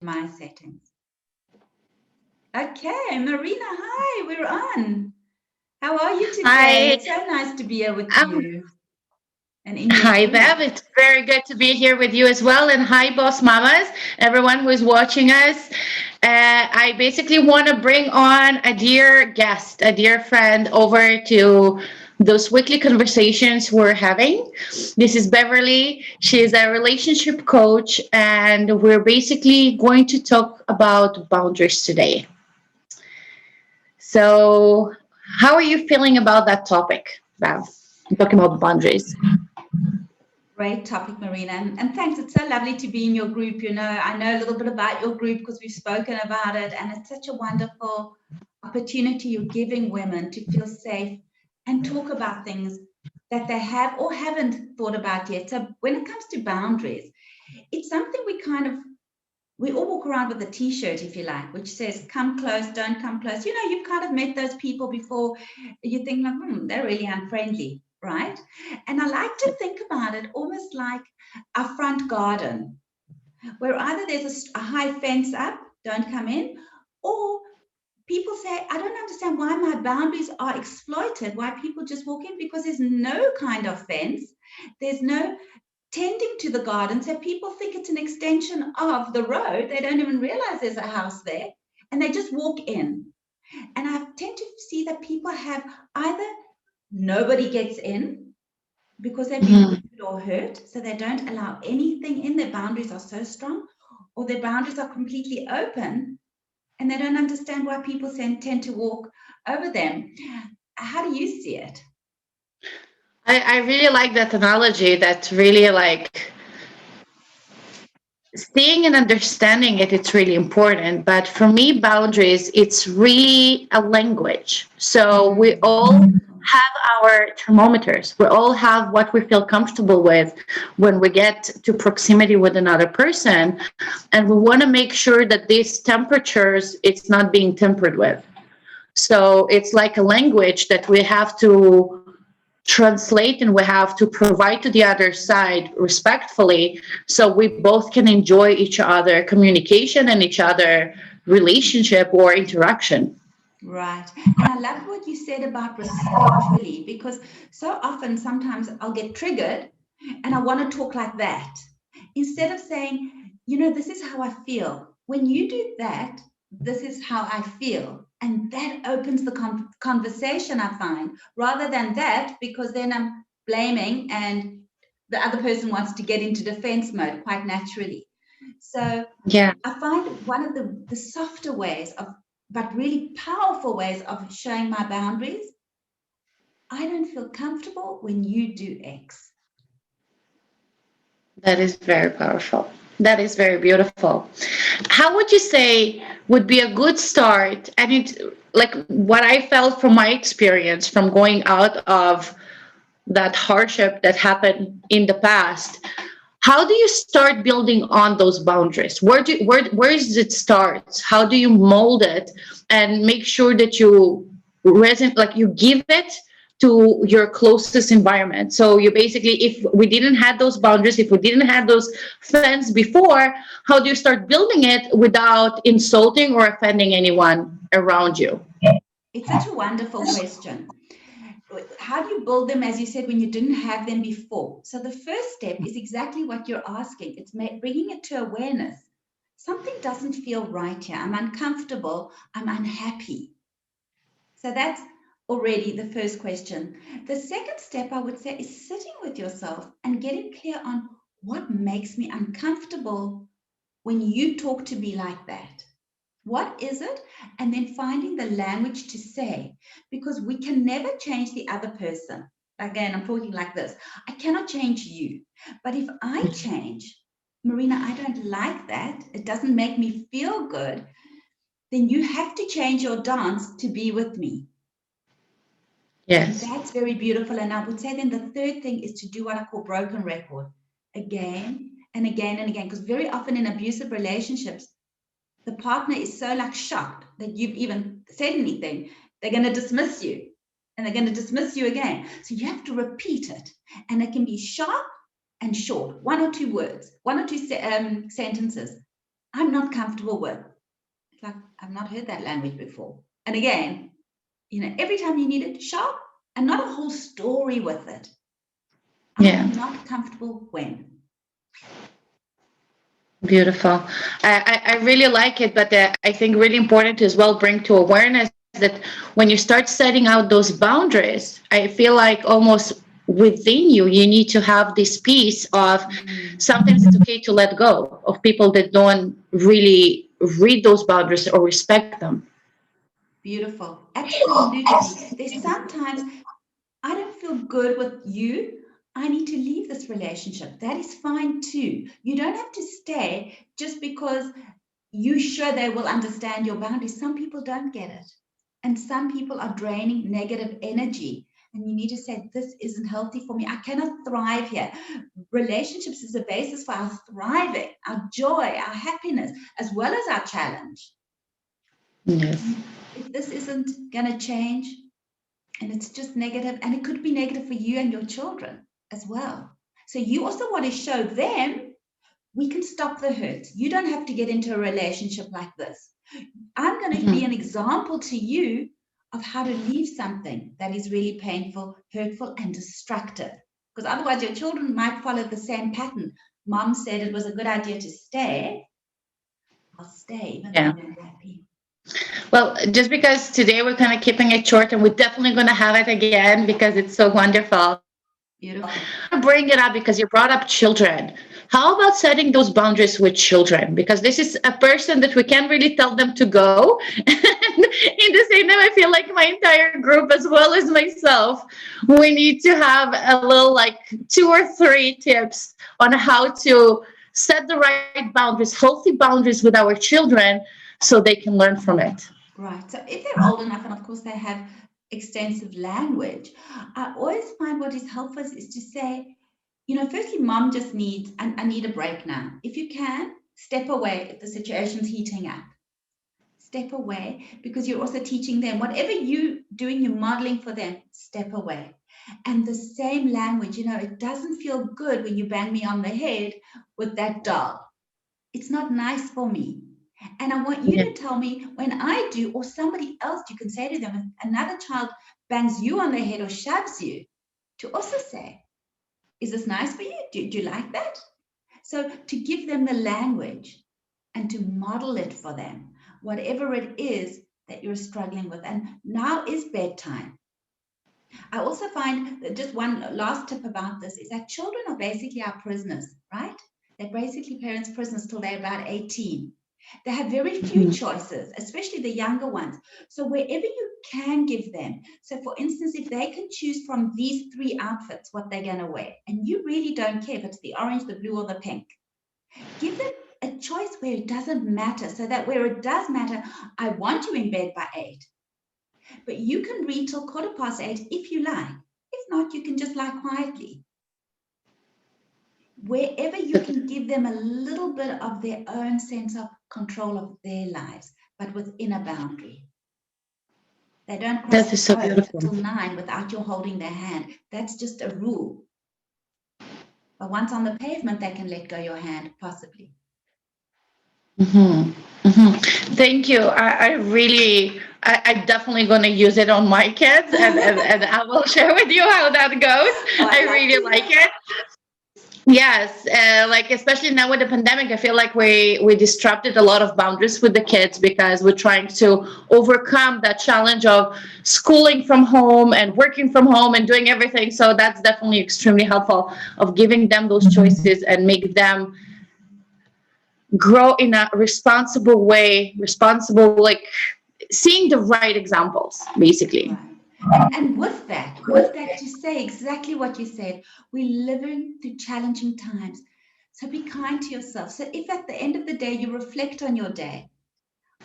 my settings. Okay, Marina, hi, we're on. How are you today? Hi, It's so nice to be here with um, you and in your hi, group. Bev. It's very good to be here with you as well. And hi, Boss Mamas, everyone who is watching us. I basically want to bring on a dear guest, a dear friend over to those weekly conversations we're having. This is Beverly. She is a relationship coach, and we're basically going to talk about boundaries today. So, how are you feeling about that topic, Bev? Talking about boundaries. Great topic, Marina. And thanks. It's so lovely to be in your group. You know, I know a little bit about your group because we've spoken about it. And it's such a wonderful opportunity you're giving women to feel safe and talk about things that they have or haven't thought about yet. So when it comes to boundaries, it's something we all walk around with a t-shirt, if you like, which says, come close, don't come close. You know, you've kind of met those people before. You think like, they're really unfriendly, right? And I like to think about it almost like a front garden, where either there's a high fence up, don't come in, or people say, I don't understand why my boundaries are exploited, why people just walk in, because there's no kind of fence. There's no tending to the garden. So people think it's an extension of the road. They don't even realize there's a house there and they just walk in. And I tend to see that people have either nobody gets in because they've been Mhm. wounded or hurt, so they don't allow anything in. Their boundaries are so strong, or their boundaries are completely open and they don't understand why people tend to walk over them. How do you see it? I really like that analogy. That really like seeing and understanding it. It's really important. But for me, boundaries, it's really a language. So we all have our thermometers. We all have what we feel comfortable with when we get to proximity with another person, and we want to make sure that these temperatures it's not being tempered with. So it's like a language that we have to translate and we have to provide to the other side respectfully so we both can enjoy each other communication and each other relationship or interaction. Right. And I love what you said about respectfully, because so often sometimes I'll get triggered and I want to talk like that. Instead of saying, you know, this is how I feel. When you do that, this is how I feel. And that opens the conversation, I find, rather than that, because then I'm blaming and the other person wants to get into defense mode quite naturally. So Yeah, I find one of the softer ways of, but really powerful ways of showing my boundaries. I don't feel comfortable when you do X. that is very powerful. That is very beautiful. How would you say would be a good start? And it like what I felt from my experience from going out of that hardship that happened in the past. How do you start building on those boundaries? Where is it starts? How do you mold it and make sure that you resonate, like you give it to your closest environment? So you basically, if we didn't have those boundaries, if we didn't have those fence before, how do you start building it without insulting or offending anyone around you? It's such a wonderful question. How do you build them, as you said, when you didn't have them before? So the first step is exactly what you're asking. It's bringing it to awareness. Something doesn't feel right here. I'm uncomfortable. I'm unhappy. So that's already the first question. The second step, I would say, is sitting with yourself and getting clear on what makes me uncomfortable when you talk to me like that. What is it? And then finding the language to say, because we can never change the other person. Again, I'm talking like this. I cannot change you. But if I change, Marina, I don't like that. It doesn't make me feel good. Then you have to change your dance to be with me. And Yes. that's very beautiful. And I would say then the third thing is to do what I call broken record again and again and again. Because very often in abusive relationships, the partner is so like shocked that you've even said anything, they're going to dismiss you and they're going to dismiss you again. So you have to repeat it. And it can be sharp and short, one or two words, one or two sentences. I'm not comfortable with. It's like, I've not heard that language before. And again, every time you need it, sharp, and not a whole story with it. I Yeah. am not comfortable when. Beautiful. I really like it, but I think really important to as well bring to awareness that when you start setting out those boundaries, I feel like almost within you, you need to have this piece of sometimes it's okay to let go of people that don't really read those boundaries or respect them. Beautiful. Absolutely. There's sometimes I don't feel good with you. I need to leave this relationship. That is fine too. You don't have to stay just because you sure they will understand your boundaries. Some people don't get it. And some people are draining negative energy. And you need to say, this isn't healthy for me. I cannot thrive here. Relationships is the basis for our thriving, our joy, our happiness, as well as our challenge. Yes. And if this isn't going to change, and it's just negative, and it could be negative for you and your children as well. So you also want to show them we can stop the hurt. You don't have to get into a relationship like this. I'm going to be an example to you of how to leave something that is really painful, hurtful, and destructive. Because otherwise, your children might follow the same pattern. Mom said it was a good idea to stay. I'll stay, even though I'm not happy. Well, just because today we're kind of keeping it short and we're definitely going to have it again because it's so wonderful. Beautiful. I want to bring it up because you brought up children. How about setting those boundaries with children? Because this is a person that we can't really tell them to go. And in the same time, I feel like my entire group, as well as myself, we need to have a little like 2 or 3 tips on how to set the right boundaries, healthy boundaries with our children so they can learn from it. Right. So if they're old enough, and of course they have extensive language, I always find what is helpful is to say, firstly, mom just needs, I need a break now. If you can, step away if the situation's heating up. Step away because you're also teaching them whatever you're doing, you're modeling for them, step away. And the same language, it doesn't feel good when you bang me on the head with that doll. It's not nice for me. And I want you to tell me when I do, or somebody else, you can say to them, if another child bangs you on the head or shoves you, to also say, is this nice for you? Do you like that? So to give them the language and to model it for them, whatever it is that you're struggling with. And now is bedtime. I also find that just one last tip about this is that children are basically our prisoners, right? They're basically parents' prisoners till they're about 18. They have very few choices, especially the younger ones. So wherever you can give them. So for instance, if they can choose from these 3 outfits, what they're going to wear, and you really don't care if it's the orange, the blue, or the pink, give them a choice where it doesn't matter, so that where it does matter, I want you in bed by 8. But you can read till 8:15 if you like. If not, you can just lie quietly. Wherever you can give them a little bit of their own sense of control of their lives, but within a boundary. They don't cross That the is so road beautiful. till 9 without you holding their hand. That's just a rule. But once on the pavement, they can let go your hand, possibly. Thank you. I definitely going to use it on my kids, and I will share with you how that goes. I really like it. Yes, like especially now with the pandemic, I feel like we disrupted a lot of boundaries with the kids because we're trying to overcome that challenge of schooling from home and working from home and doing everything. So that's definitely extremely helpful of giving them those choices and make them grow in a responsible way, responsible, like seeing the right examples, basically. Right. And with that, to say exactly what you said, we're living through challenging times. So be kind to yourself. So if at the end of the day you reflect on your day,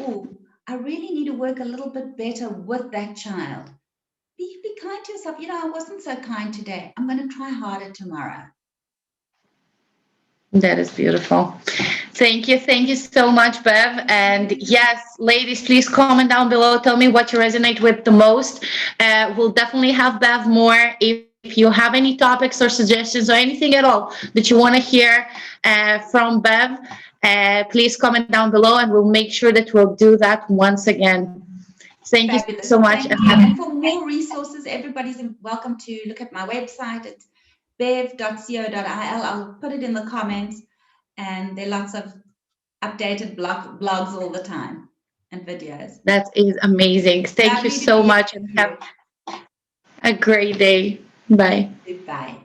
oh, I really need to work a little bit better with that child. Be kind to yourself. I wasn't so kind today. I'm going to try harder tomorrow. That is beautiful. Thank you. Thank you so much, Bev. And yes, ladies, please comment down below. Tell me what you resonate with the most. We'll definitely have Bev more. If you have any topics or suggestions or anything at all that you want to hear from Bev, Please comment down below, and we'll make sure that we'll do that once again. Thank you so Fabulous. much. Thank you. And for more resources, everybody's welcome to look at my website. It's bev.co.il. I'll put it in the comments. And there are lots of updated blogs all the time and videos. That is amazing. Thank you Lovely to so be much, and have a great day. Bye. Goodbye.